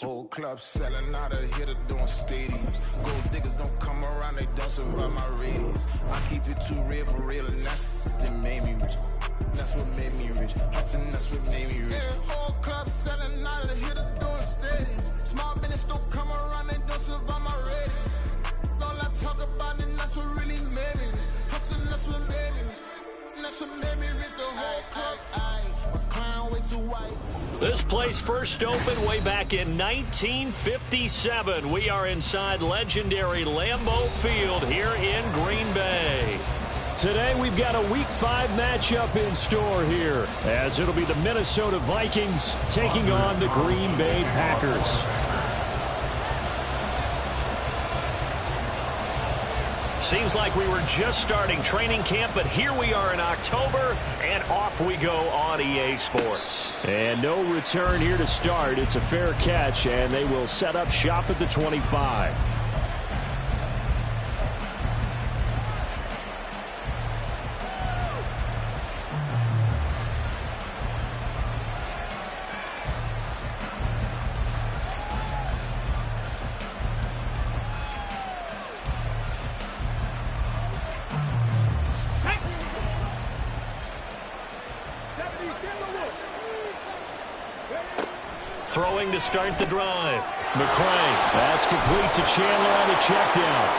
Whole club selling out of here to doing stadiums. Gold diggers don't come around, they don't survive my radius. I keep it too real for real, and that's that made me rich. That's what made me rich. Hustling, that's what made me rich. Yeah, whole club selling out of here to doing stadiums. Small business don't come around, they don't survive my radius. All I talk about, and that's what really made me rich. Hustling, that's what made me rich. That's what made me rich. The whole club, my clown way too white. This place first opened way back in 1957. We are inside legendary Lambeau Field here in Green Bay. Today we've got a Week 5 matchup in store here, as it'll be the Minnesota Vikings taking on the Green Bay Packers. Seems like we were just starting training camp, but here we are in October, and off we go on EA Sports. And no return here to start. It's a fair catch, and they will set up shop at the 25. Throwing to start the drive. McCray. That's complete to Chandler on the check down.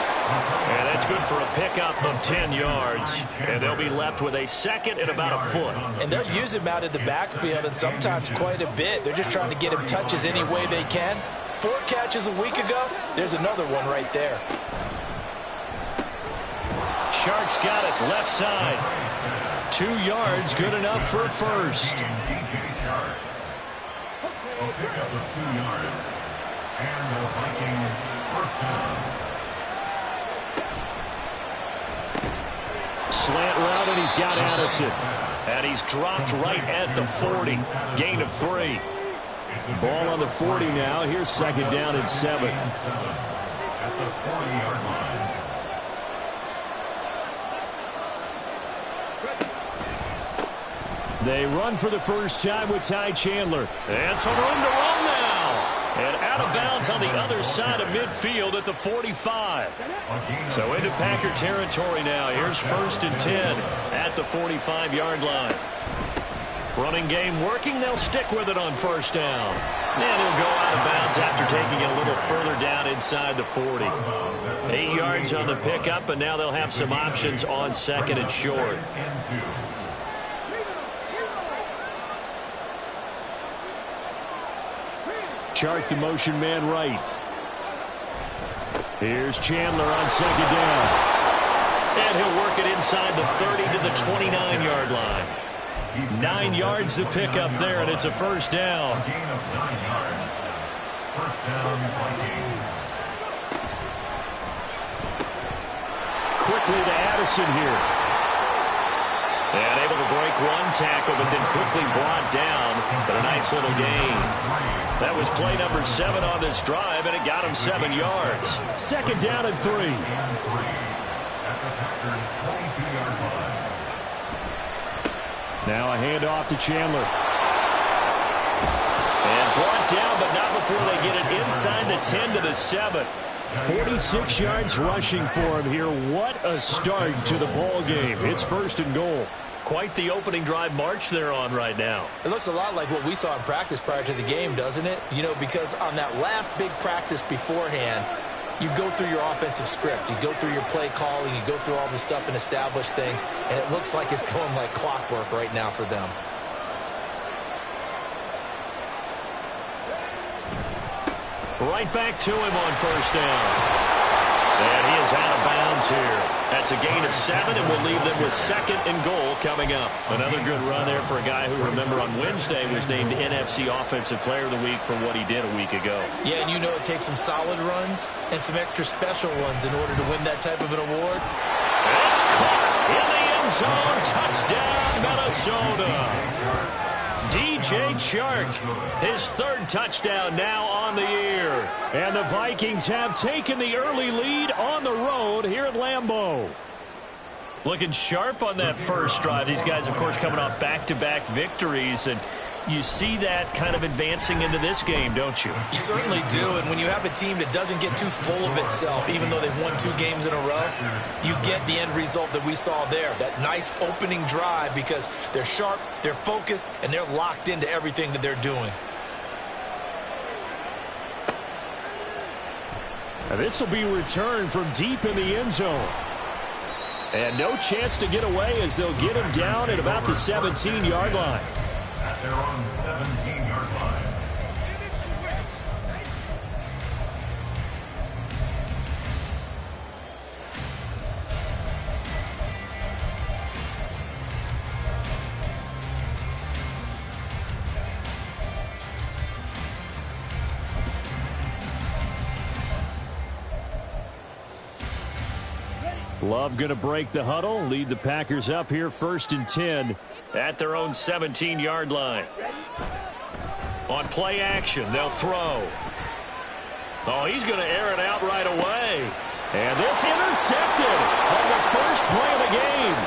And that's good for a pickup of 10 yards. And they'll be left with a second and about a foot. And they'll use him out in the backfield and sometimes quite a bit. They're just trying to get him touches any way they can. 4 catches a week ago. There's another one right there. Sharks got it left side. 2 yards, good enough for first. Will pick up the 2 yards. And the Vikings first down. Slant route, and he's got Addison. And he's dropped right at the 40. Gain of 3. Ball on the 40 now. Here's second down and 7. At the 40-yard line. They run for the first time with Ty Chandler. And some room to run now. And out of bounds on the other side of midfield at the 45. So into Packer territory now. Here's first and 10 at the 45-yard line. Running game working. They'll stick with it on first down. And he'll go out of bounds after taking it a little further down inside the 40. 8 yards on the pickup, and now they'll have some options on second and short. Chart the motion man right. Here's Chandler on second down. And he'll work it inside the 30 to the 29-yard line. 9 yards to pick up there, and it's a first down. Gain of 9 yards. First down, Vikings. Quickly to Addison here. And able to break one tackle, but then quickly brought down. But a nice little gain. That was play number 7 on this drive, and it got him 7 yards. Second down and 3. At the Packers' 22-yard line. Now a handoff to Chandler. And brought down, but not before they get it inside the 10 to the 7. 46 yards rushing for him here. What a start to the ball game. It's first and goal. Quite the opening drive march they're on right now. It looks a lot like what we saw in practice prior to the game, doesn't it? You know, because on that last big practice beforehand, you go through your offensive script. You go through your play calling. You go through all the stuff and establish things. And it looks like it's going like clockwork right now for them. Right back to him on first down. And he is out of bounds here. That's a gain of 7, and we'll leave them with second and goal coming up. Another good run there for a guy who, remember, on Wednesday was named NFC Offensive Player of the Week for what he did a week ago. Yeah, and you know it takes some solid runs and some extra special ones in order to win that type of an award. It's caught in the end zone. Touchdown, Minnesota. DJ Chark, his 3rd touchdown now on the year. And the Vikings have taken the early lead on the road here at Lambeau. Looking sharp on that first drive. These guys, of course, coming off back-to-back victories. And You see that kind of advancing into this game, don't you? You certainly do, and when you have a team that doesn't get too full of itself, even though they've won 2 games in a row, you get the end result that we saw there, that nice opening drive, because they're sharp, they're focused, and they're locked into everything that they're doing. Now this will be returned from deep in the end zone. And no chance to get away as they'll get him down at about the 17-yard line. At their own 17-yard line. Love going to break the huddle, lead the Packers up here 1st and 10 at their own 17-yard line. On play action, they'll throw. Oh, he's going to air it out right away. And this intercepted on the first play of the game.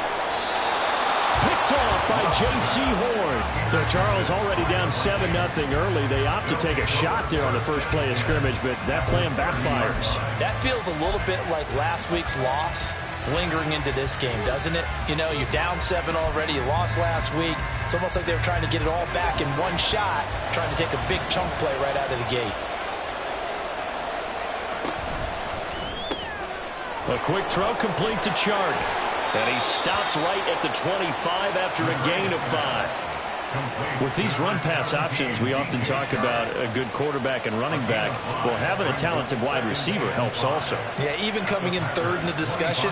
Picked off by J.C. Horn. So Charles already down 7-0 early. They opt to take a shot there on the first play of scrimmage, but that plan backfires. That feels a little bit like last week's loss lingering into this game, doesn't it? You know, you're down 7 already. You lost last week. It's almost like they were trying to get it all back in one shot, trying to take a big chunk play right out of the gate. A quick throw complete to Chark. And he stopped right at the 25 after a gain of 5. With these run-pass options, we often talk about a good quarterback and running back. Well, having a talented wide receiver helps also. Yeah, even coming in 3rd in the discussion,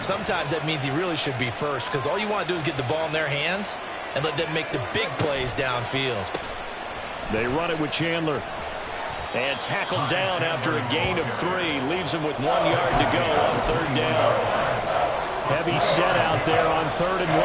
sometimes that means he really should be first, because all you want to do is get the ball in their hands and let them make the big plays downfield. They run it with Chandler. And tackled down after a gain of 3. Leaves him with 1 yard to go on 3rd down. Heavy set out there on 3rd and 1.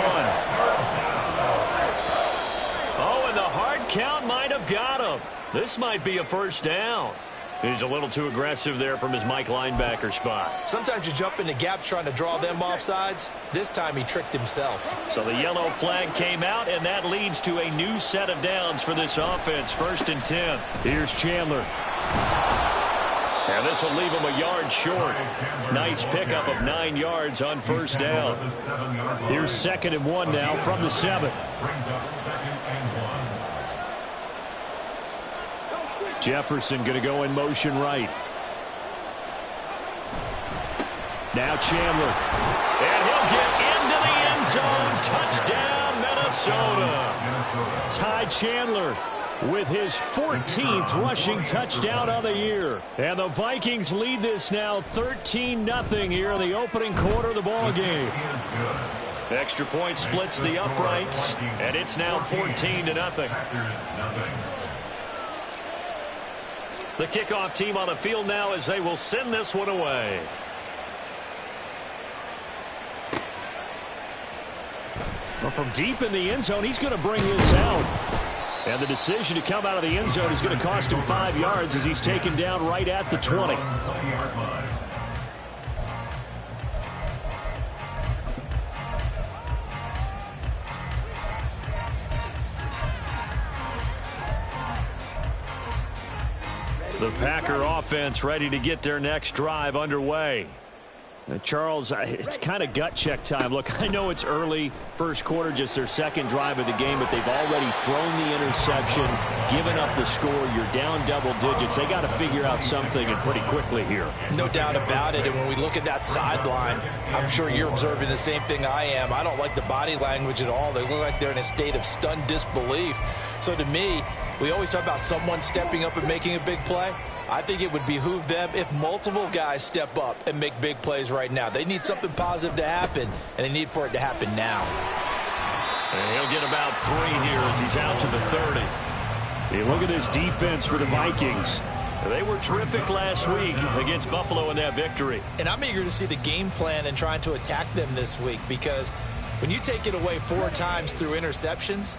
Oh, and the hard count might have got him. This might be a first down. He's a little too aggressive there from his Mike linebacker spot. Sometimes you jump into gaps trying to draw them off sides. This time he tricked himself. So the yellow flag came out, and that leads to a new set of downs for this offense. 1st and 10. Here's Chandler. And this will leave him a yard short. Nice pickup of 9 yards on 1st down. Here's 2nd and 1 now from the 7. Brings up 2nd and 1. Jefferson going to go in motion right. Now Chandler. And he'll get into the end zone. Touchdown, Minnesota. Ty Chandler with his 14th rushing touchdown of the year. And the Vikings lead this now 13-0 here in the opening quarter of the ball game. Extra point splits the uprights, and it's now 14-0. The kickoff team on the field now as they will send this one away. Well, from deep in the end zone, he's going to bring this out. And the decision to come out of the end zone is going to cost him 5 yards as he's taken down right at the 20. The Packer offense ready to get their next drive underway. Now, Charles, it's kind of gut check time. Look, I know it's early, first quarter, just their 2nd drive of the game, but they've already thrown the interception, given up the score. You're down double digits. They got to figure out something, and pretty quickly here. No doubt about it, and when we look at that sideline, I'm sure you're observing the same thing I am. I don't like the body language at all. They look like they're in a state of stunned disbelief. So to me, we always talk about someone stepping up and making a big play. I think it would behoove them if multiple guys step up and make big plays right now. They need something positive to happen, and they need for it to happen now. And he'll get about 3 here as he's out to the 30. Hey, look at this defense for the Vikings. They were terrific last week against Buffalo in that victory. And I'm eager to see the game plan and trying to attack them this week, because when you take it away 4 times through interceptions,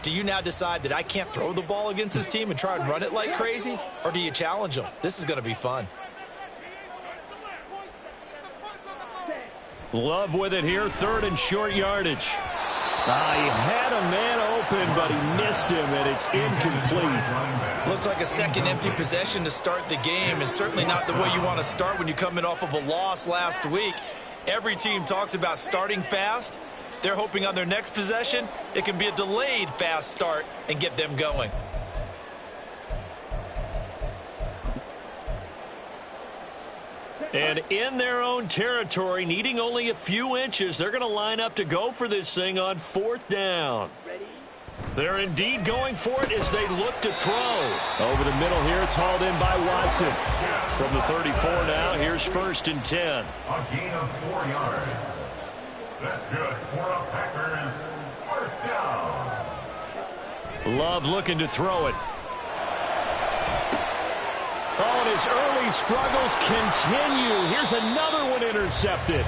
do you now decide that I can't throw the ball against this team and try and run it like crazy? Or do you challenge them? This is going to be fun. Love with it here, 3rd and short yardage. He had a man open, but he missed him, and it's incomplete. Looks like a second empty possession to start the game, and certainly not the way you want to start when you're coming off of a loss last week. Every team talks about starting fast. They're hoping on their next possession, it can be a delayed fast start and get them going. And in their own territory, needing only a few inches, they're going to line up to go for this thing on 4th down. They're indeed going for it as they look to throw. Over the middle here, it's hauled in by Watson. From the 34 now, here's 1st and 10. A gain of 4 yards. That's good for the Packers. 1st down. Love looking to throw it. Oh, and his early struggles continue. Here's another one intercepted.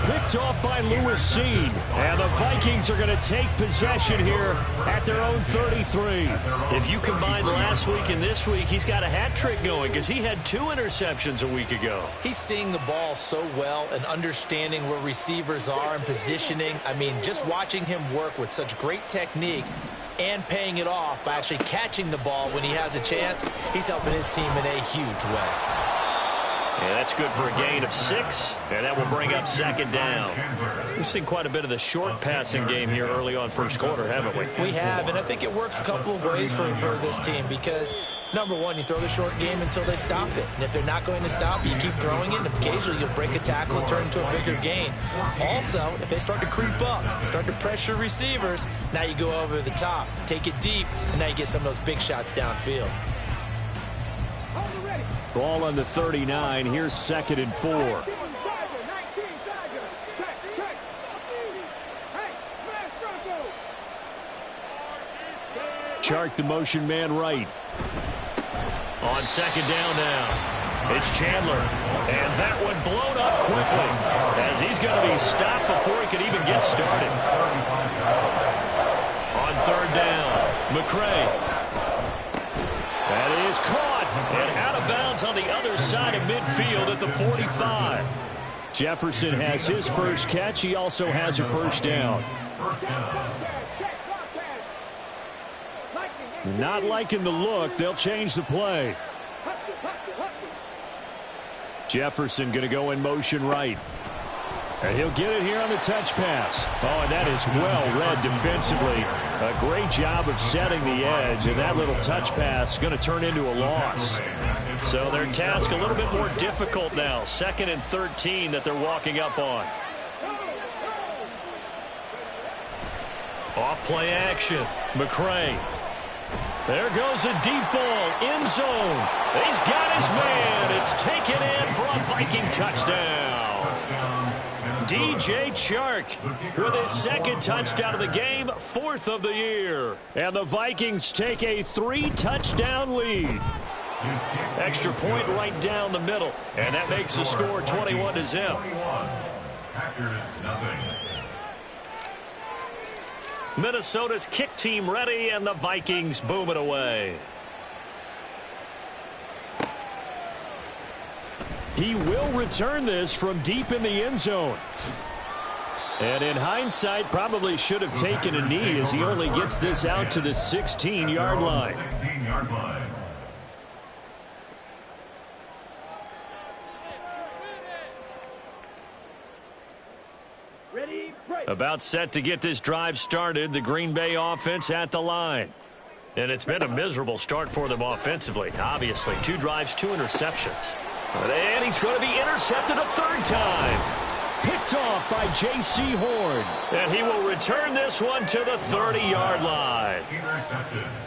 Picked off by Lewis Cine. And the Vikings are going to take possession here at their own 33. If you combine last week and this week, he's got a hat trick going because he had 2 interceptions a week ago. He's seeing the ball so well and understanding where receivers are and positioning. I mean, just watching him work with such great technique and paying it off by actually catching the ball when he has a chance, he's helping his team in a huge way. Yeah, that's good for a gain of 6, and that will bring up 2nd down. We've seen quite a bit of the short passing game here early on first quarter, haven't we? We have, and I think it works a couple of ways for this team because, number one, you throw the short game until they stop it. And if they're not going to stop it, you keep throwing it, and occasionally you'll break a tackle and turn into a bigger gain. Also, if they start to creep up, start to pressure receivers, now you go over the top, take it deep, and now you get some of those big shots downfield. Ball on the 39. Here's 2nd and 4. Chark the motion man right. On 2nd down now. It's Chandler. And that one blown up quickly as he's going to be stopped before he can even get started. On 3rd down, McCray. That is caught. And out of bounds on the other side of midfield at the 45. Jefferson has his first catch. He also has a 1st down. Not liking the look. They'll change the play. Jefferson going to go in motion right. And he'll get it here on the touch pass. Oh, and that is well read defensively. A great job of setting the edge, and that little touch pass is going to turn into a loss. So their task a little bit more difficult now. 2nd and 13 that they're walking up on. Off play action. McCray. There goes a deep ball. End zone. He's got his man. It's taken in for a Viking touchdown. DJ Chark with his 2nd touchdown of the game, 4th of the year. And the Vikings take a 3-touchdown lead. Extra point right down the middle. And that makes the score 21-0. Minnesota's kick team ready, and the Vikings boom it away. He will return this from deep in the end zone. And in hindsight, probably should have taken a knee as he only gets this out to the 16-yard line. About set to get this drive started, the Green Bay offense at the line. And it's been a miserable start for them offensively, obviously. 2 drives, 2 interceptions. And he's going to be intercepted a 3rd time. Picked off by J.C. Horn. And he will return this one to the 30-yard line.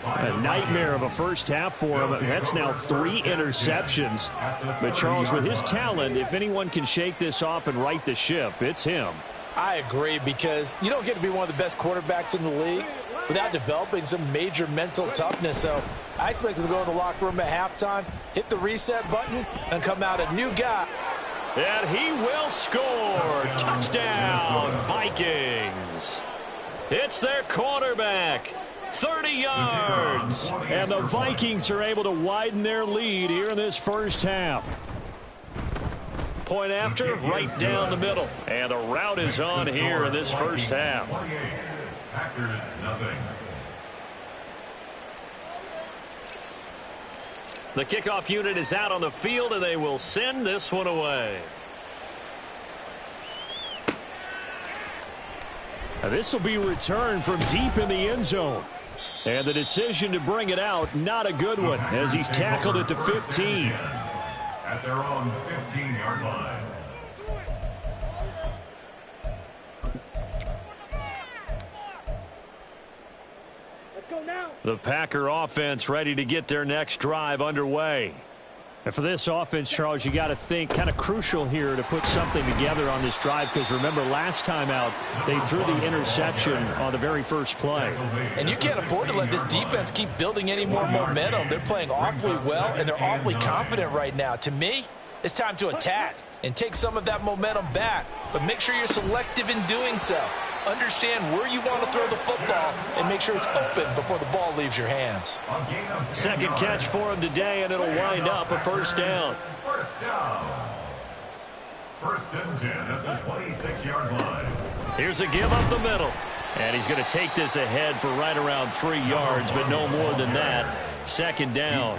A nightmare of a first half for him. That's now 3 interceptions. But Charles, with his talent, if anyone can shake this off and right the ship, it's him. I agree, because you don't get to be one of the best quarterbacks in the league without developing some major mental toughness. So I expect him to go in the locker room at halftime, hit the reset button, and come out a new guy. And he will score. Touchdown, Vikings. It's their quarterback. 30 yards. And the Vikings are able to widen their lead here in this first half. Point after, right down the middle. And the route is on here in this first half. Packers nothing. The kickoff unit is out on the field, and they will send this one away. Now this will be returned from deep in the end zone. And the decision to bring it out, not a good one, as he's tackled at the 15. At their own 15-yard line. The Packer offense ready to get their next drive underway. And for this offense, Charles, you got to think kind of crucial here to put something together on this drive, because remember last time out they threw the interception on the very first play. And you can't afford to let this defense keep building any more momentum. They're playing awfully well, and they're awfully confident right now. To me, it's time to attack and take some of that momentum back, but make sure you're selective in doing so. Understand where you want to throw the football and make sure it's open before the ball leaves your hands. Second catch for him today, and it'll wind up a first down. First down. First and 10 at the 26-yard line. Here's a give up the middle. And he's going to take this ahead for right around 3 yards, but no more than that. Second down.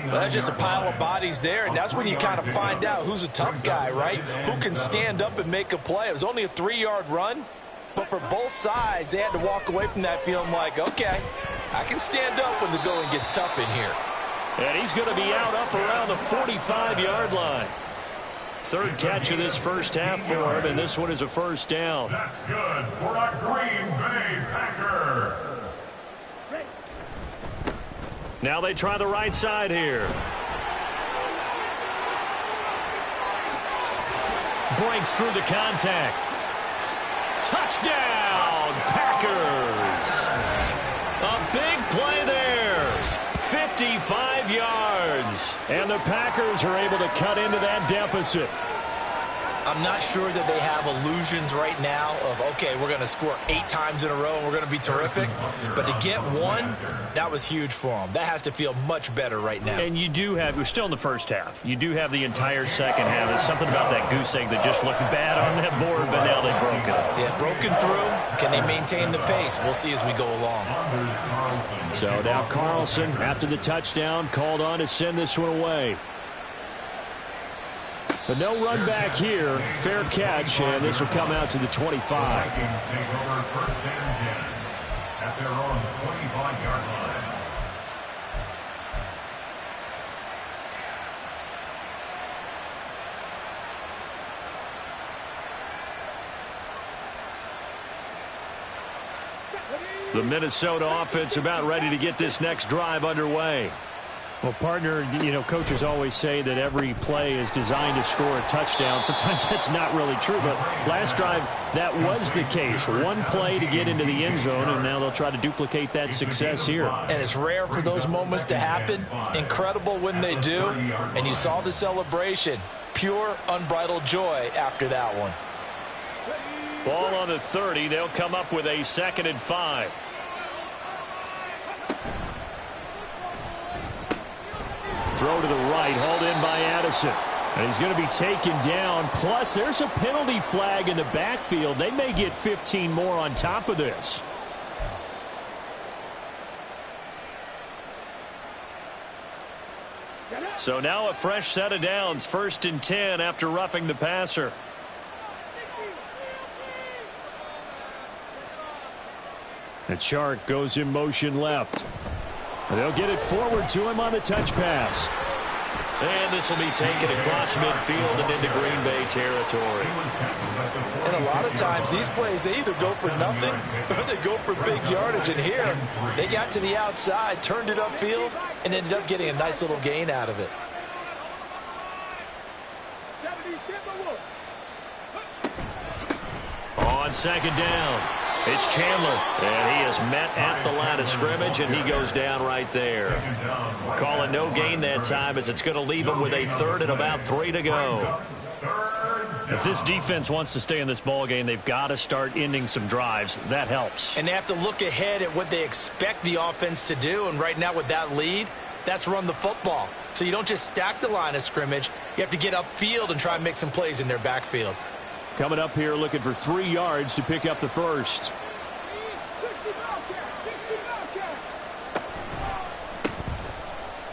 Well, that's just a pile of bodies there, and that's when you kind of find out who's a tough guy, right? Who can stand up and make a play. It was only a 3-yard run, but for both sides, they had to walk away from that feeling like, okay, I can stand up when the going gets tough in here. And he's going to be out up around the 45-yard line. Third catch of this first half for him, and this one is a first down. That's good for a Green Bay Packer. Now they try the right side here. Breaks through the contact. Touchdown, Packers. A big play there. 55 yards. And the Packers are able to cut into that deficit. I'm not sure that they have illusions right now of, okay, we're going to score 8 times in a row and we're going to be terrific. But to get one, that was huge for them. That has to feel much better right now. And you do have, we're still in the first half. You do have the entire second half. There's something about that goose egg that just looked bad on that board, but now they've broken it. Yeah, broken through. Can they maintain the pace? We'll see as we go along. So now Carlson, after the touchdown, called on to send this one away. But no run back here. Fair catch, and this will come out to the 25. Vikings take over first and 10 at their own 25-yard line. The Minnesota offense about ready to get this next drive underway. Well, partner, you know, coaches always say that every play is designed to score a touchdown. Sometimes that's not really true, but last drive, that was the case. One play to get into the end zone, and now they'll try to duplicate that success here. And it's rare for those moments to happen. Incredible when they do. And you saw the celebration. Pure, unbridled joy after that one. Ball on the 30. They'll come up with a 2nd and 5. Throw to the right, hauled in by Addison. And he's going to be taken down. Plus, there's a penalty flag in the backfield. They may get 15 more on top of this. So now a fresh set of downs. 1st and 10 after roughing the passer. And Chark goes in motion left. They'll get it forward to him on the touch pass. And this will be taken across midfield and into Green Bay territory. And a lot of times these plays, they either go for nothing or they go for big yardage. And here, they got to the outside, turned it upfield, and ended up getting a nice little gain out of it. On 2nd down, it's Chandler, and he is met at the line of scrimmage, and he goes down right there. Call it no gain that time, as it's going to leave him with a 3rd and about 3 to go. If this defense wants to stay in this ball game, they've got to start ending some drives. That helps. And they have to look ahead at what they expect the offense to do, and right now with that lead, that's run the football. So you don't just stack the line of scrimmage. You have to get upfield and try and make some plays in their backfield. Coming up here looking for 3 yards to pick up the first.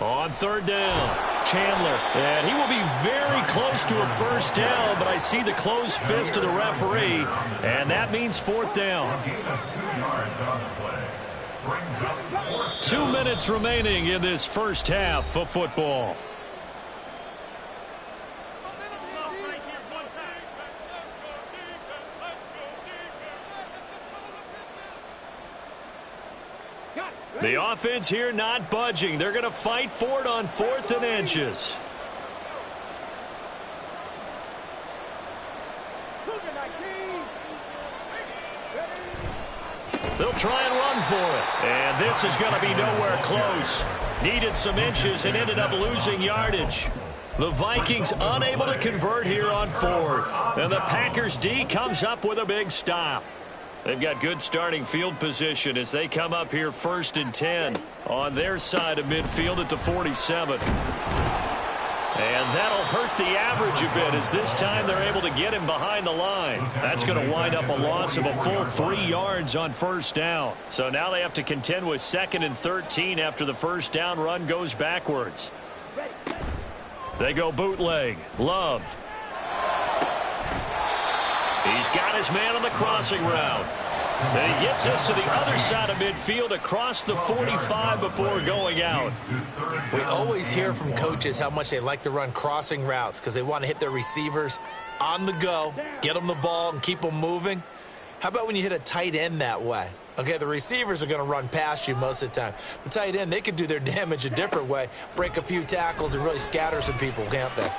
On third down, Chandler. And he will be very close to a first down, but I see the closed fist of the referee, and that means fourth down. 2 minutes remaining in this first half of football. The offense here not budging. They're going to fight for it on 4th and inches. They'll try and run for it. And this is going to be nowhere close. Needed some inches and ended up losing yardage. The Vikings unable to convert here on 4th. And the Packers D comes up with a big stop. They've got good starting field position as they come up here 1st and 10 on their side of midfield at the 47. And that'll hurt the average a bit as this time they're able to get him behind the line. That's going to wind up a loss of a full 3 yards on first down. So now they have to contend with 2nd and 13 after the first down run goes backwards. They go bootleg. Love. He's got his man on the crossing route. And he gets us to the other side of midfield across the 45 before going out. We always hear from coaches how much they like to run crossing routes because they want to hit their receivers on the go, get them the ball, and keep them moving. How about when you hit a tight end that way? Okay, the receivers are going to run past you most of the time. The tight end, they could do their damage a different way, break a few tackles, and really scatter some people, can't they?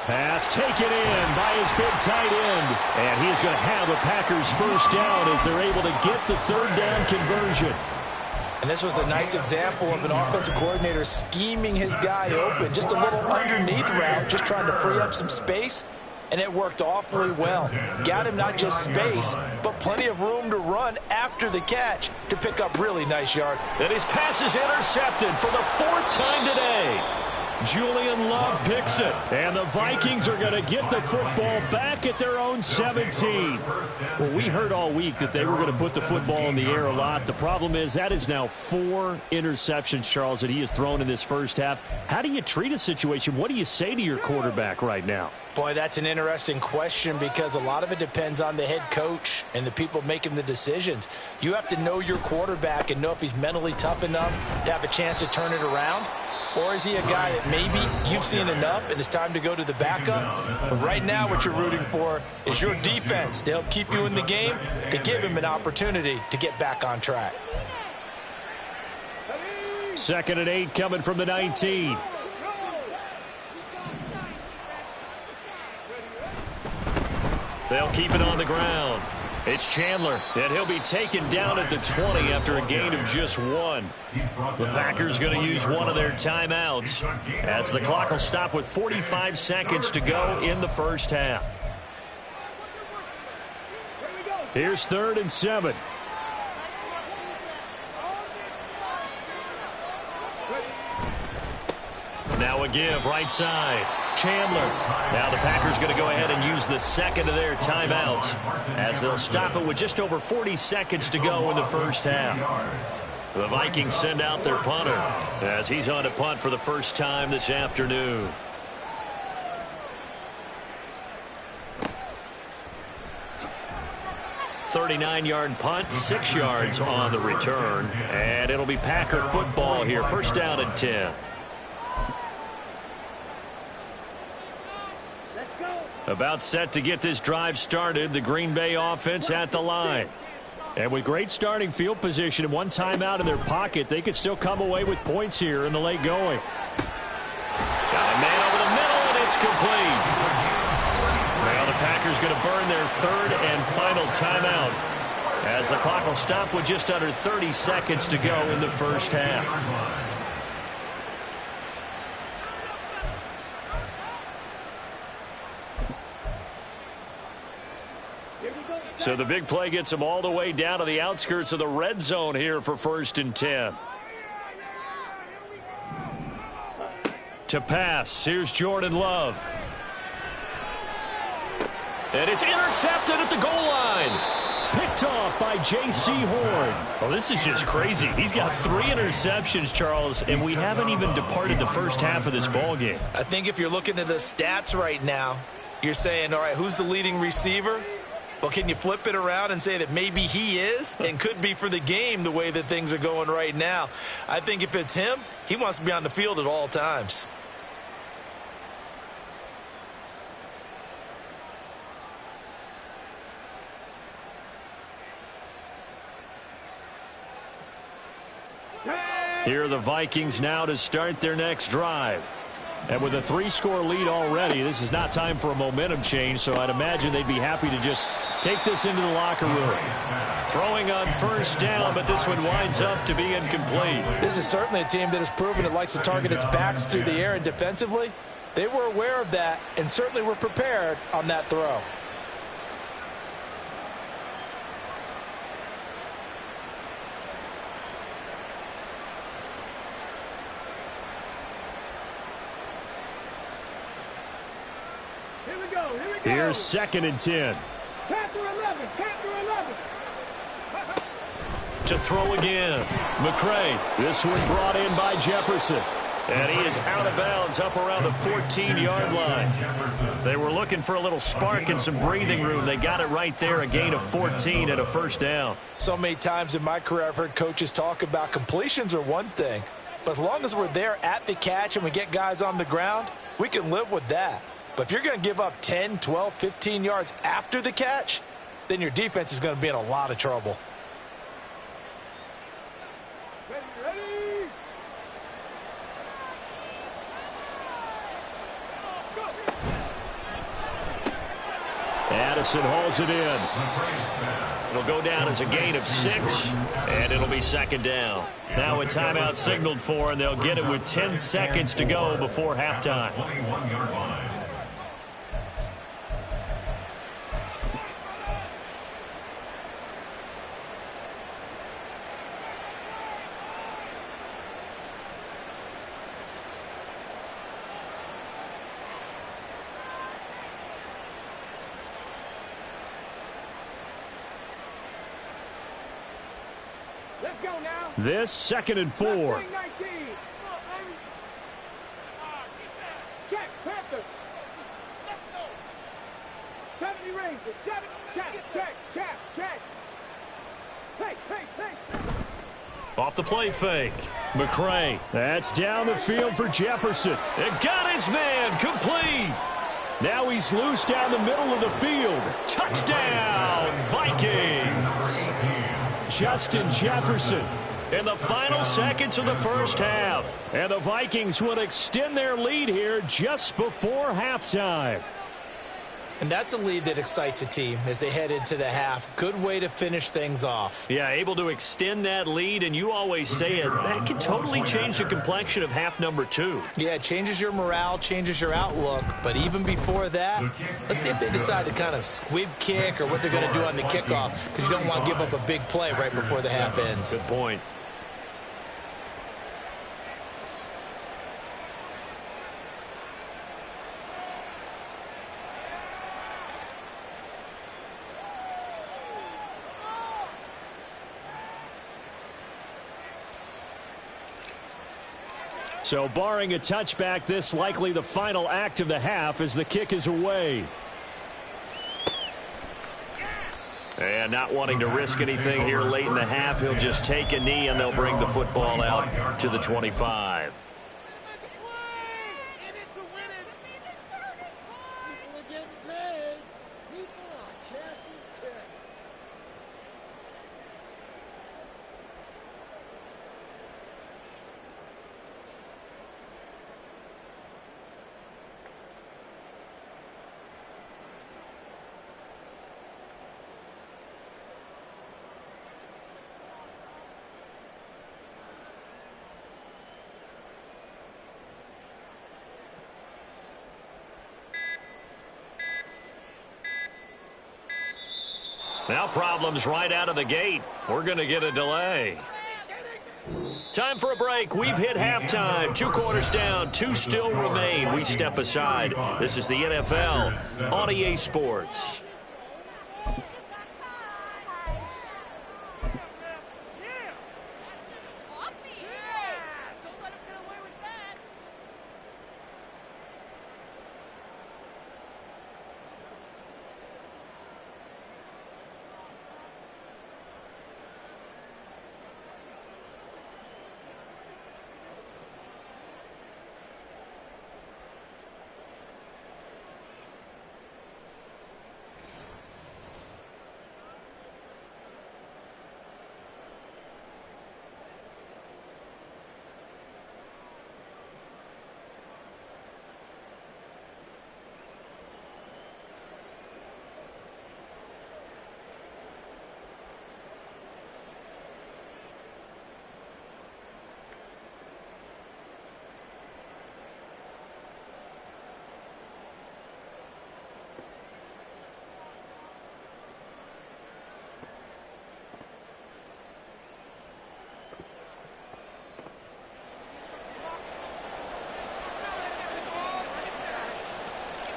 Pass taken in by his big tight end. And he's going to have a Packers first down as they're able to get the 3rd down conversion. And this was a nice example of an offensive coordinator scheming his guy open. Just a little underneath route, just trying to free up some space. And it worked awfully well. Got him not just space, but plenty of room to run after the catch to pick up really nice yard. And his pass is intercepted for the 4th time today. Julian Love picks it, and the Vikings are going to get the football back at their own 17. Well, we heard all week that they were going to put the football in the air a lot. The problem is that is now 4 interceptions, Charles, that he has thrown in this first half. How do you treat a situation? What do you say to your quarterback right now? Boy, that's an interesting question because a lot of it depends on the head coach and the people making the decisions. You have to know your quarterback and know if he's mentally tough enough to have a chance to turn it around. Or is he a guy that maybe you've seen enough and it's time to go to the backup? But right now what you're rooting for is your defense to help keep you in the game, to give him an opportunity to get back on track. 2nd and 8 coming from the 19. They'll keep it on the ground. It's Chandler, and he'll be taken down at the 20 after a gain of just 1. The Packers going to use one of their timeouts as the clock will stop with 45 seconds to go in the first half. Here's 3rd and 7. Now a give right side. Chandler. Now the Packers going to go ahead and use the 2nd of their timeouts as they'll stop it with just over 40 seconds to go in the first half. The Vikings send out their punter as he's on to punt for the first time this afternoon. .39-yard punt, 6 yards on the return, and it'll be Packer football here. First down and 10. About set to get this drive started, the Green Bay offense at the line. And with great starting field position and one timeout in their pocket, they could still come away with points here in the late going. Got a man over the middle, and it's complete. Now the Packers going to burn their 3rd and final timeout as the clock will stop with just under 30 seconds to go in the first half. So the big play gets them all the way down to the outskirts of the red zone here for 1st and 10. To pass, here's Jordan Love. And it's intercepted at the goal line. Picked off off by J.C. Horn. Well, this is just crazy. He's got 3 interceptions, Charles, and we haven't even departed the first half of this ballgame. I think if you're looking at the stats right now, you're saying, all right, who's the leading receiver? Well, can you flip it around and say that maybe he is and could be for the game the way that things are going right now? I think if it's him, he wants to be on the field at all times. Here are the Vikings now to start their next drive. And with a 3-score lead already, this is not time for a momentum change, so I'd imagine they'd be happy to just take this into the locker room. Throwing on first down, but this one winds up to be incomplete. This is certainly a team that has proven it likes to target its backs through the air, and defensively, they were aware of that and certainly were prepared on that throw. Here's 2nd and 10. To throw again. McCray. This one brought in by Jefferson. And he is out of bounds up around the 14-yard line. They were looking for a little spark and some breathing room. They got it right there, a gain of 14 and a first down. So many times in my career I've heard coaches talk about completions are one thing, but as long as we're there at the catch and we get guys on the ground, we can live with that. But if you're going to give up 10, 12, 15 yards after the catch, then your defense is going to be in a lot of trouble. Ready. Addison hauls it in. It'll go down as a gain of 6, and it'll be 2nd down. Now a timeout signaled for, and they'll get it with 10 seconds to go before halftime. 21-yard line. Let's go now. This 2nd and 4. Check, Panther. 70 Rangers. Check. Hey. Off the play fake. McCray. That's down the field for Jefferson. It got his man complete. Now he's loose down the middle of the field. Touchdown, Vikings. Justin Jefferson in the final seconds of the first half. And the Vikings will extend their lead here just before halftime. And that's a lead that excites a team as they head into the half. Good way to finish things off. Yeah, able to extend that lead, and you always say it, that can totally change the complexion of half number 2. Yeah, it changes your morale, changes your outlook. But even before that, let's see if they decide to kind of squib kick or what they're going to do on the kickoff, because you don't want to give up a big play right before the half ends. Good point. So barring a touchback, this likely the final act of the half as the kick is away. And not wanting to risk anything here late in the half, he'll just take a knee and they'll bring the football out to the 25. Now problems right out of the gate. We're going to get a delay. Time for a break. We've hit halftime. 2 quarters down. 2 still remain. We step aside. This is the NFL on EA Sports.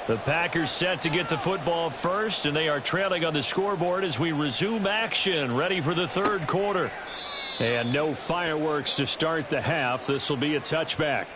The Packers set to get the football first, and they are trailing on the scoreboard as we resume action, ready for the third quarter. And no fireworks to start the half. This will be a touchback.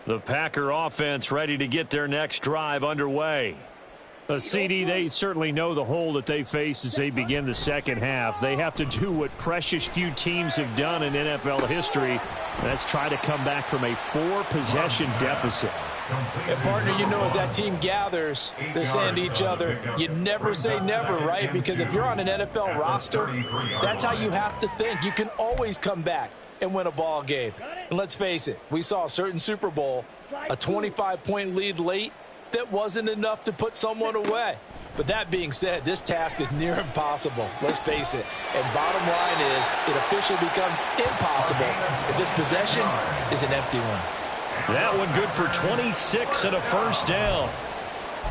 The Packer offense ready to get their next drive underway. CD, they certainly know the hole that they face as they begin the second half. They have to do what precious few teams have done in NFL history. That's try to come back from a 4-possession deficit. And, partner, you know, as that team gathers, they're saying to each other, you never say never, right? Because if you're on an NFL roster, that's how you have to think. You can always come back and win a ball game. And let's face it, we saw a certain Super Bowl, a 25-point lead late, that wasn't enough to put someone away. But that being said, this task is near impossible. Let's face it. And bottom line is, it officially becomes impossible if this possession is an empty one. That one good for 26 and a first down.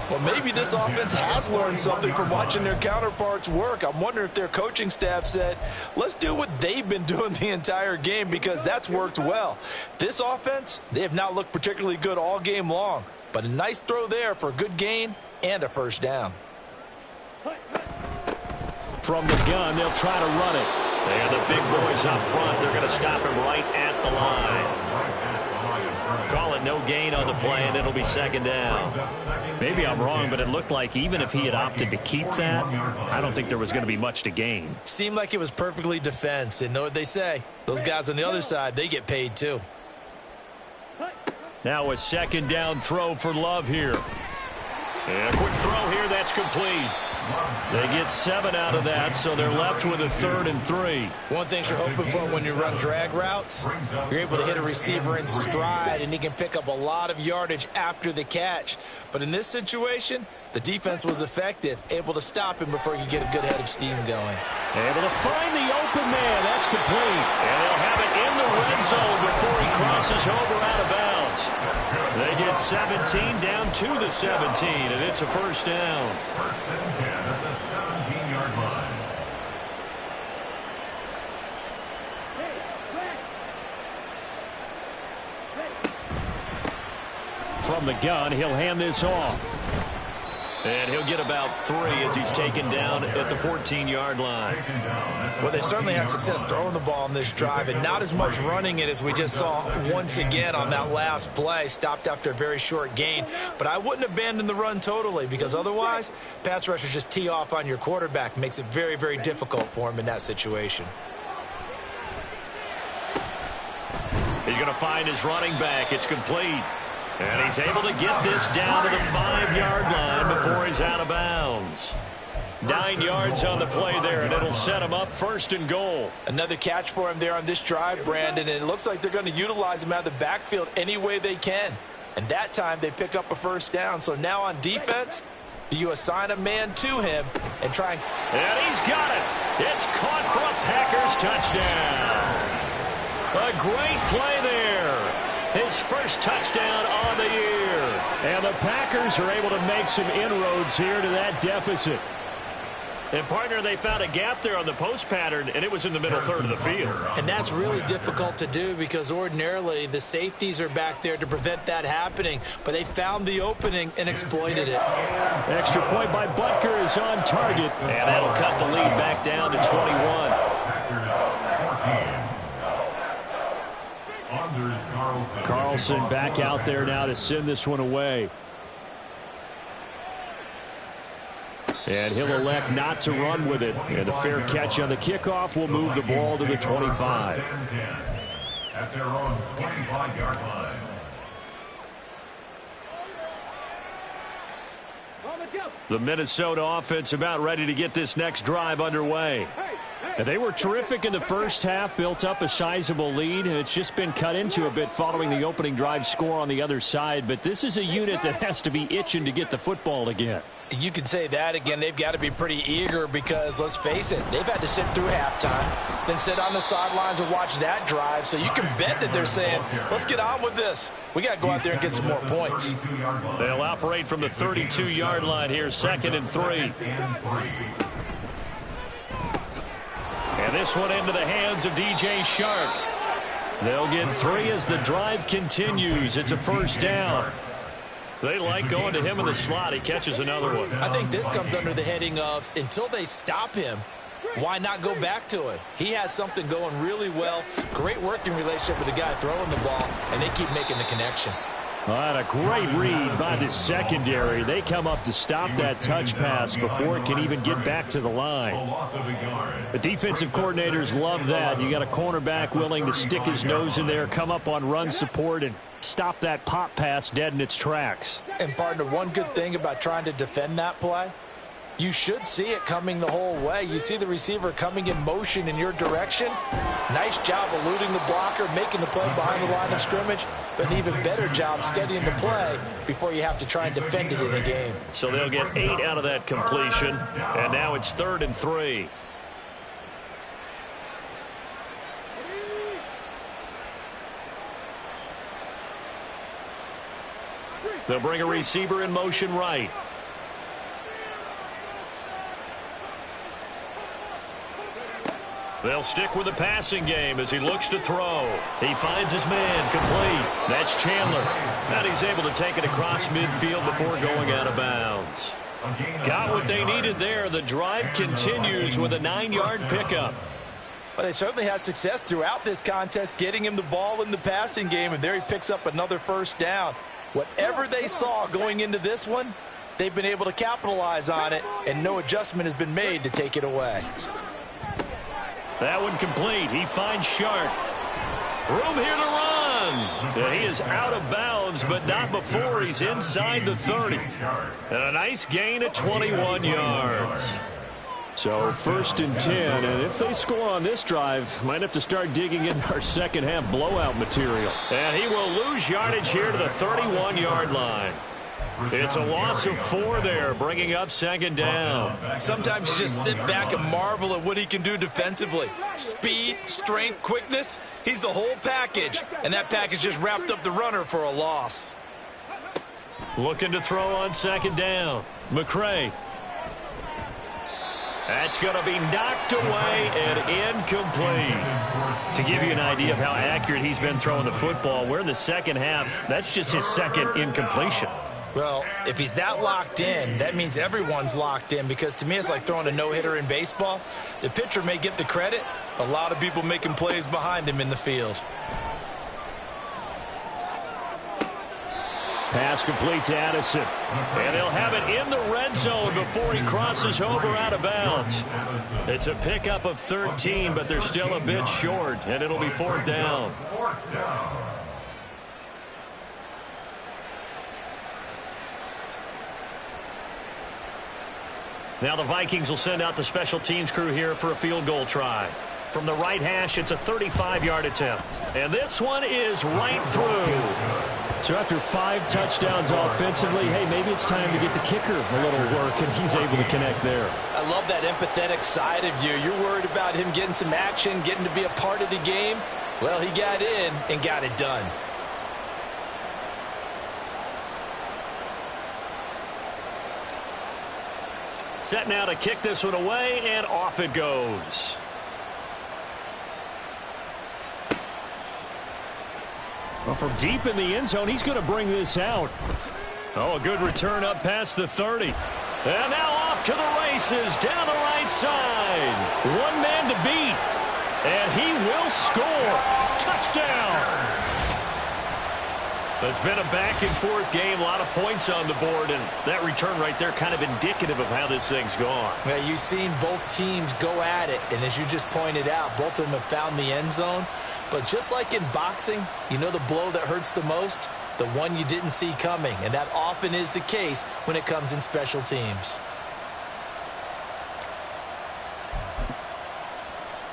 Well, maybe this offense has learned something from watching their counterparts work. I'm wondering if their coaching staff said, let's do what they've been doing the entire game, because that's worked well. This offense, they have not looked particularly good all game long. But a nice throw there for a good gain and a first down. From the gun, they'll try to run it. And the big boys up front, they're going to stop him right at the line. Call it no gain on the play, and it'll be second down. Maybe I'm wrong, but it looked like even if he had opted to keep that, I don't think there was going to be much to gain. Seemed like it was perfectly defense. And know what they say? Those guys on the other side, they get paid too. Now a second down throw for Love here. And a quick throw here, that's complete. They get 7 out of that, so they're left with a 3rd and 3. One thing you're hoping for when you run drag routes, you're able to hit a receiver in stride, and he can pick up a lot of yardage after the catch. But in this situation, the defense was effective, able to stop him before he could get a good head of steam going. Able to find the open man. That's complete. And they'll have it in the red zone before he crosses over out of bounds. They get 17 down to the 17, and it's a first down. First and 10 at the 17-yard line. From the gun, he'll hand this off. And he'll get about 3 as he's taken down at the 14-yard line. Well, they certainly had success throwing the ball on this drive and not as much running it as we just saw once again on that last play. Stopped after a very short gain. But I wouldn't abandon the run totally because otherwise, pass rushers just tee off on your quarterback. Makes it very, very difficult for him in that situation. He's going to find his running back. It's complete. And he's able to get this down to the 5-yard line before he's out of bounds. 9 yards on the play there, and it'll set him up 1st and goal. Another catch for him there on this drive, Brandon, and it looks like they're going to utilize him out of the backfield any way they can. And that time they pick up a 1st down. So now on defense, do you assign a man to him and try and he's got it. It's caught for a Packers touchdown. A great play there. His first touchdown on the year. And the Packers are able to make some inroads here to that deficit. And, partner, they found a gap there on the post pattern, and it was in the middle third of the field. And that's really difficult to do because ordinarily the safeties are back there to prevent that happening. But they found the opening and exploited it. Extra point by Butker is on target. And that'll cut the lead back down to 21. Carlson back out there now to send this one away. And he'll elect not to run with it. And a fair catch on the kickoff will move the ball to the 25. At their own 25-yard line. The Minnesota offense about ready to get this next drive underway. And they were terrific in the first half, built up a sizable lead, and it's just been cut into a bit following the opening drive score on the other side. But this is a unit that has to be itching to get the football again. You can say that again. They've got to be pretty eager because, let's face it, they've had to sit through halftime, then sit on the sidelines and watch that drive. So you can bet that they're saying, let's get on with this. We got to go out there and get some more points. They'll operate from the 32-yard line here, 2nd and 3. And this one into the hands of DJ Chark. They'll get 3 as the drive continues. It's a 1st down. They like going to him in the slot. He catches another one. I think this comes under the heading of until they stop him, why not go back to it? He has something going really well. Great working relationship with the guy throwing the ball, and they keep making the connection. Well, and a great read by the secondary. They come up to stop that touch pass before it can even get back to the line. The defensive coordinators love that. You got a cornerback willing to stick his nose in there, come up on run support, and stop that pop pass dead in its tracks. And, partner, one good thing about trying to defend that play, you should see it coming the whole way. You see the receiver coming in motion in your direction. Nice job eluding the blocker, making the play behind the line of scrimmage, but an even better job studying the play before you have to try and defend it in a game. So they'll get 8 out of that completion, and now it's 3rd and 3. They'll bring a receiver in motion right. They'll stick with the passing game as he looks to throw. He finds his man complete. That's Chandler. And he's able to take it across midfield before going out of bounds. Got what they needed there. The drive continues with a 9-yard pickup. Well, they certainly had success throughout this contest getting him the ball in the passing game, and there he picks up another 1st down. Whatever they saw going into this one, they've been able to capitalize on it, and no adjustment has been made to take it away. That one complete. He finds Shark. Room here to run. And he is out of bounds, but not before he's inside the 30. And a nice gain at 21 yards. So 1st and 10, and if they score on this drive, might have to start digging in our second half blowout material. And he will lose yardage here to the 31-yard line. It's a loss of 4 there, bringing up 2nd down. Sometimes you just sit back and marvel at what he can do defensively. Speed, strength, quickness, he's the whole package. And that package just wrapped up the runner for a loss. Looking to throw on 2nd down. McCray. That's going to be knocked away and incomplete. To give you an idea of how accurate he's been throwing the football, we're in the second half. That's just his 2nd incompletion. Well, if he's that locked in, that means everyone's locked in, because to me it's like throwing a no-hitter in baseball. The pitcher may get the credit. A lot of people making plays behind him in the field. Pass complete to Addison. And he'll have it in the red zone before he crosses over out of bounds. It's a pickup of 13, but they're still a bit short, and it'll be 4th down. Now the Vikings will send out the special teams crew here for a field goal try. From the right hash, it's a 35-yard attempt. And this one is right through. So after 5 touchdowns offensively, hey, maybe it's time to get the kicker a little work, and he's able to connect there. I love that empathetic side of you. You're worried about him getting some action, getting to be a part of the game. Well, he got in and got it done. Set now to kick this one away, and off it goes. Well, from deep in the end zone, he's going to bring this out. Oh, a good return up past the 30. And now off to the races down the right side. One man to beat. And he will score. Touchdown. It's been a back-and-forth game, a lot of points on the board, and that return right there kind of indicative of how this thing's gone. Yeah, you've seen both teams go at it, and as you just pointed out, both of them have found the end zone. But just like in boxing, you know the blow that hurts the most? The one you didn't see coming, and that often is the case when it comes in special teams.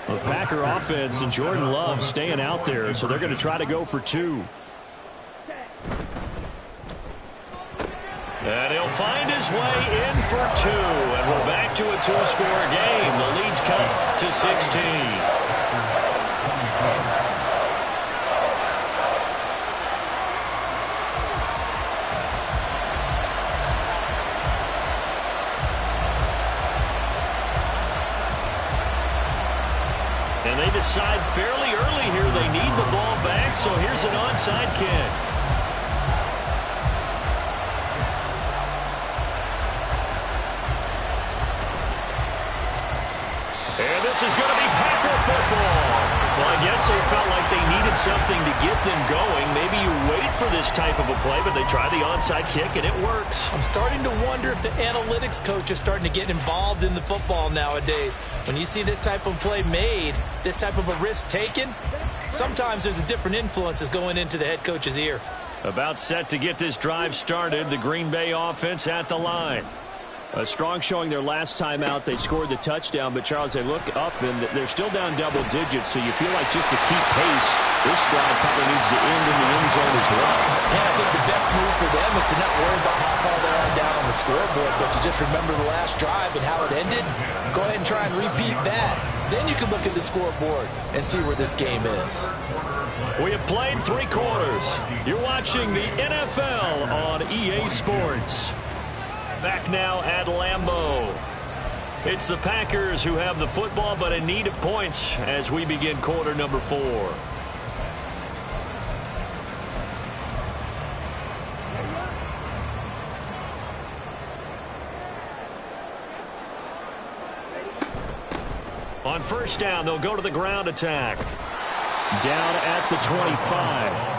The Packer offense and Jordan Love staying out there, so they're going to try to go for 2. And he'll find his way in for 2. And we're back to a 2-score game. The lead's cut to 16. And they decide fairly early here they need the ball back, so here's an onside kick. And this is going to be Packer football. Well, I guess they felt like they needed something to get them going. Maybe you wait for this type of a play, but they try the onside kick, and it works. I'm starting to wonder if the analytics coach is starting to get involved in the football nowadays. When you see this type of play made, this type of a risk taken, sometimes there's a different influences going into the head coach's ear. About set to get this drive started, the Green Bay offense at the line. A strong showing their last time out. They scored the touchdown, but, Charles, they look up, and they're still down double digits, so you feel like just to keep pace, this drive probably needs to end in the end zone as well. Yeah, I think the best move for them is to not worry about how far they are down on the scoreboard, but to just remember the last drive and how it ended. Go ahead and try and repeat that. Then you can look at the scoreboard and see where this game is. We have played 3 quarters. You're watching the NFL on EA Sports. Back now at Lambeau. It's the Packers who have the football, but in need of points as we begin quarter number 4. On first down, they'll go to the ground attack. Down at the 25.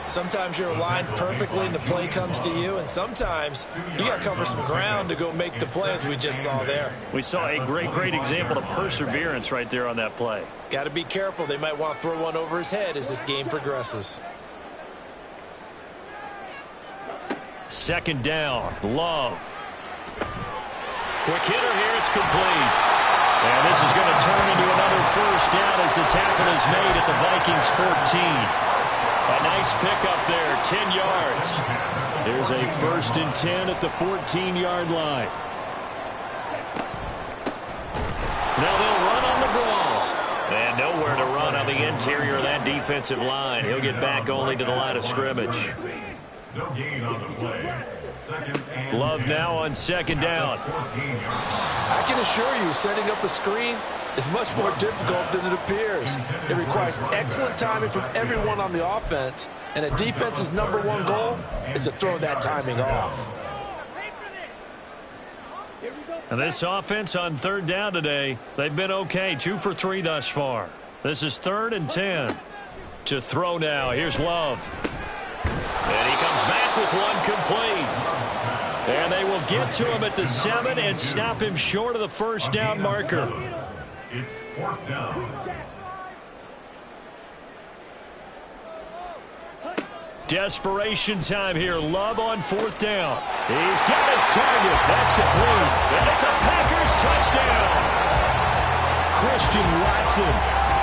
Sometimes you're aligned perfectly and the play comes to you, and sometimes you got to cover some ground to go make the play, as we just saw there. We saw a great example of perseverance right there on that play. Got to be careful. They might want to throw one over his head as this game progresses. Second down, Love. Quick hitter here, it's complete. And this is going to turn into another first down as the tackle is made at the Vikings 14. A nice pickup there, 10 yards. There's a 1st and 10 at the 14-yard line. Now they'll run on the ball. And nowhere to run on the interior of that defensive line. He'll get back only to the line of scrimmage. No gain on the play. Love now on second down. I can assure you, setting up a screen, is much more difficult than it appears. It requires excellent timing from everyone on the offense, and a defense's #1 goal is to throw that timing off. And this offense on 3rd down today, they've been okay, 2 for 3 thus far. This is 3rd and 10. To throw now, here's Love. And he comes back with one complete. And they will get to him at the 7 and stop him short of the 1st down marker. It's 4th down. Desperation time here. Love on 4th down. He's got his target. That's complete. And it's a Packers touchdown. Christian Watson,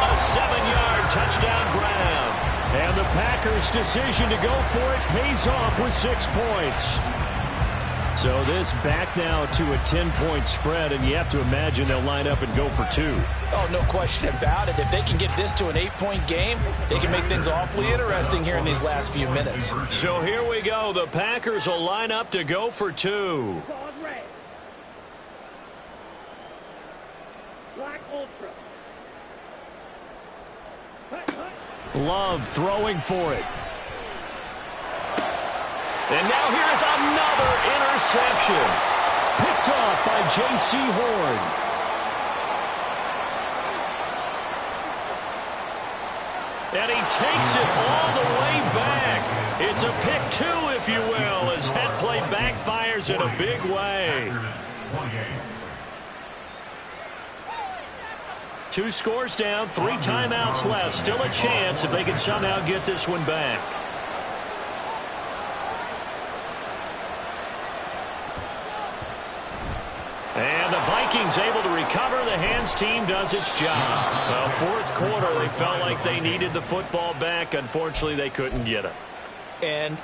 a 7-yard touchdown grab. And the Packers' decision to go for it pays off with 6 points. So this back now to a 10-point spread, and you have to imagine they'll line up and go for 2. Oh, no question about it. If they can get this to an 8-point game, they can make things awfully interesting here in these last few minutes. So here we go. The Packers will line up to go for 2. Black Ultra. Love throwing for it. And now here is another interception. Picked off by J.C. Horn. And he takes it all the way back. It's a pick 2, if you will, as that play backfires in a big way. 2 scores down, 3 timeouts left. Still a chance if they can somehow get this one back. And the Vikings able to recover. The hands team does its job. Well, 4th quarter, they felt like they needed the football back. Unfortunately, they couldn't get it. And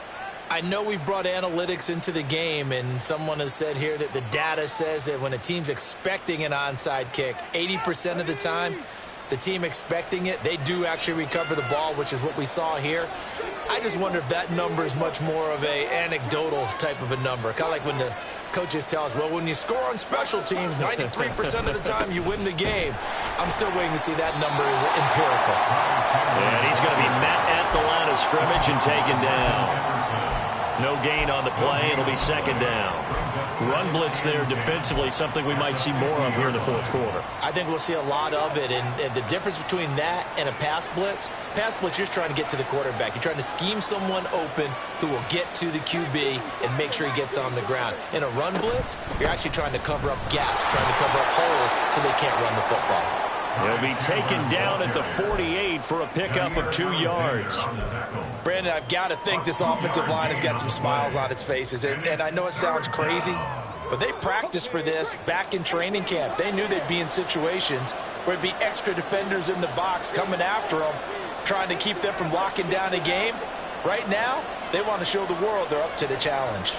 I know we've brought analytics into the game, and someone has said here that the data says that when a team's expecting an onside kick, 80% of the time, the team expecting it, they do actually recover the ball, which is what we saw here. I just wonder if that number is much more of a anecdotal type of a number. Kind of like when the coaches tell us, well, when you score on special teams, 93% of the time you win the game. I'm still waiting to see that number is empirical. And he's going to be met at the line of scrimmage and taken down. No gain on the play. It'll be 2nd down. Run blitz there defensively, something we might see more of here in the 4th quarter. I think we'll see a lot of it, and the difference between that and a pass blitz, you're just trying to get to the quarterback. You're trying to scheme someone open who will get to the QB and make sure he gets on the ground. In a run blitz, you're actually trying to cover up gaps, trying to cover up holes so they can't run the football. He'll be taken down at the 48 for a pickup of 2 yards. Brandon, I've got to think this offensive line has got some smiles on its faces. And I know it sounds crazy, but they practiced for this back in training camp. They knew they'd be in situations where it'd be extra defenders in the box coming after them, trying to keep them from locking down a game. Right now, they want to show the world they're up to the challenge.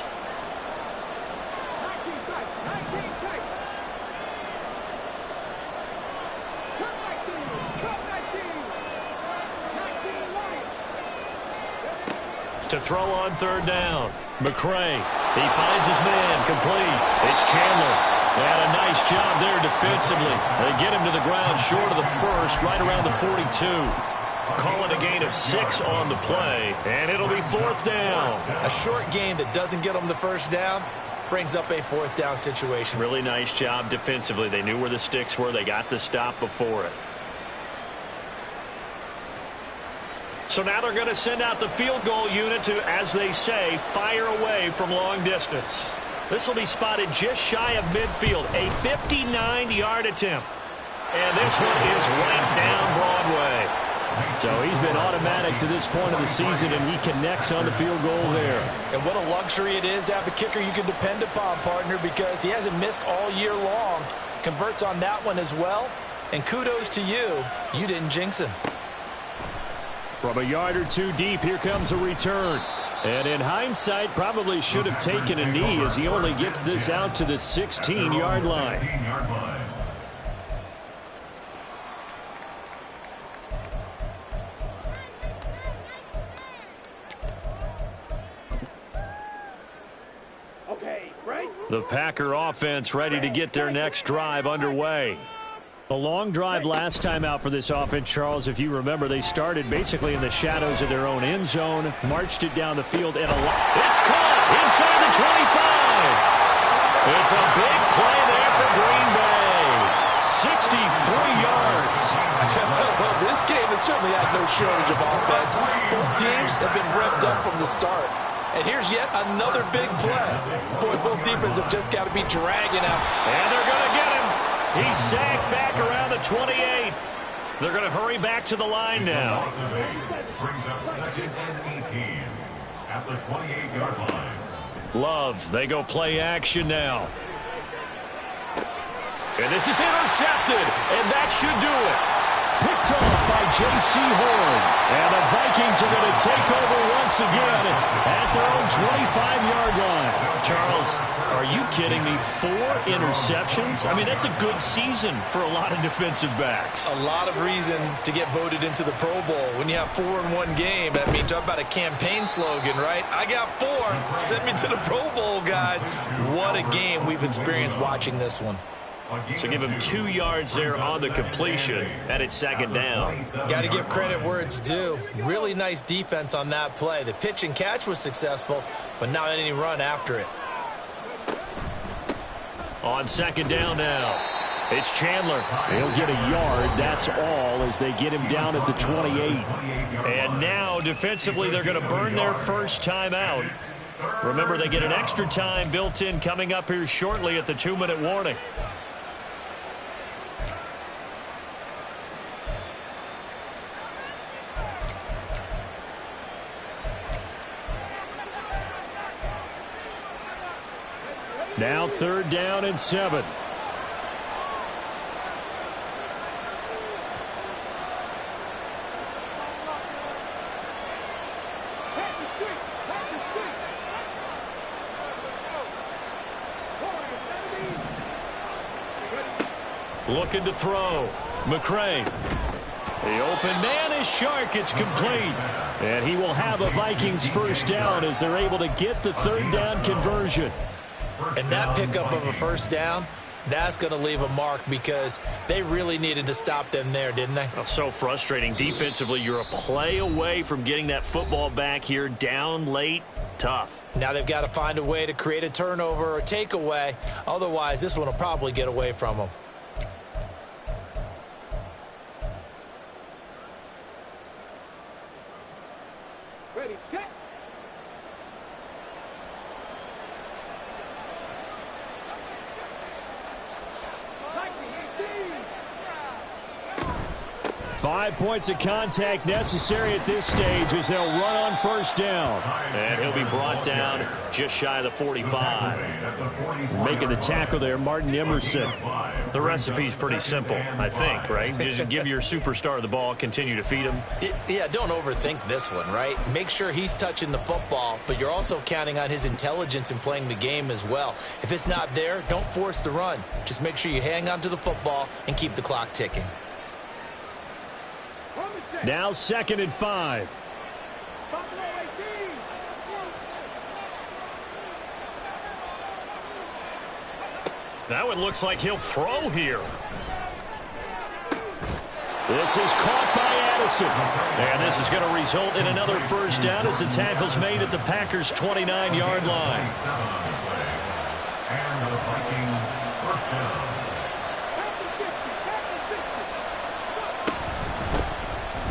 To throw on 3rd down. McCray, he finds his man, complete. It's Chandler. And a nice job there defensively. They get him to the ground short of the 1st, right around the 42. Calling a gain of 6 on the play, and it'll be 4th down. A short gain that doesn't get them the 1st down brings up a 4th down situation. Really nice job defensively. They knew where the sticks were. They got the stop before it. So now they're going to send out the field goal unit to, as they say, fire away from long distance. This will be spotted just shy of midfield, a 59-yard attempt. And this one is right down Broadway. So he's been automatic to this point of the season, and he connects on the field goal there. And what a luxury it is to have a kicker you can depend upon, partner, because he hasn't missed all year long. Converts on that one as well. And kudos to you. You didn't jinx him. From a yard or 2 deep, here comes a return. And in hindsight, probably should have taken a knee as he only gets this out to the 16-yard line. The Packer offense ready to get their next drive underway. A long drive last time out for this offense, Charles. If you remember, they started basically in the shadows of their own end zone, marched it down the field, and it's caught inside the 25. It's a big play there for Green Bay. 63 yards. Well, this game has certainly had no shortage of offense. Both teams have been revved up from the start. And here's yet another big play. Boy, both defenses have just got to be dragging out. And they're going to get him. He's sacked back around the 28. They're going to hurry back to the line now. Brings up 2nd and 18 at the 28-yard line. Love, they go play action now. And this is intercepted, and that should do it. Picked off by J.C. Horn. And the Vikings are going to take over once again at their own 25-yard line. Charles, are you kidding me? 4 interceptions? I mean, that's a good season for a lot of defensive backs. A lot of reason to get voted into the Pro Bowl. When you have 4 in one game, that means talk about a campaign slogan, right? I got 4. Send me to the Pro Bowl, guys. What a game we've experienced watching this one. So give him 2 yards there on the completion, and it's 2nd down. Got to give credit where it's due. Really nice defense on that play. The pitch and catch was successful, but not any run after it. On 2nd down now, it's Chandler. He'll get a yard, that's all, as they get him down at the 28. And now, defensively, they're going to burn their first time out. Remember, they get an extra time built in coming up here shortly at the 2-minute warning. Now 3rd down and 7. Looking to throw. McCray. The open man is Shark. It's complete. And he will have a Vikings first down as they're able to get the 3rd down conversion. And that pickup of a first down, that's going to leave a mark because they really needed to stop them there, didn't they? Oh, so frustrating. Defensively, you're a play away from getting that football back here down late. Tough. Now they've got to find a way to create a turnover or takeaway. Otherwise, this one will probably get away from them. Ready, set. 5 points of contact necessary at this stage as they'll run on first down. And he'll be brought down just shy of the 45. Making the tackle there, Martin Emerson. The recipe's pretty simple, I think, right? Just give your superstar the ball, continue to feed him. Yeah, don't overthink this one, right? Make sure he's touching the football, but you're also counting on his intelligence in playing the game as well. If it's not there, don't force the run. Just make sure you hang on to the football and keep the clock ticking. Now 2nd and 5. That one looks like he'll throw here. This is caught by Addison. And this is going to result in another first down as the tackle's made at the Packers' 29-yard line. And the Vikings first down.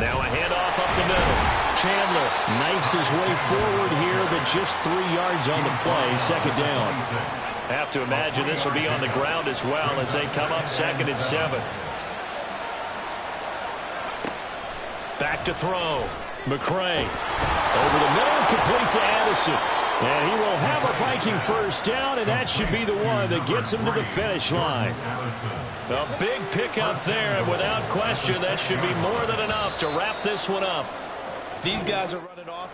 Now a handoff up the middle. Chandler knifes his way forward here, but just 3 yards on the play. 2nd down. Have to imagine this will be on the ground as well as they come up 2nd and 7. Back to throw. McCray. Over the middle, complete to Addison. And he will have a Viking first down, and that should be the one that gets him to the finish line. A big pickup there, and without question, that should be more than enough to wrap this one up. These guys are running offense.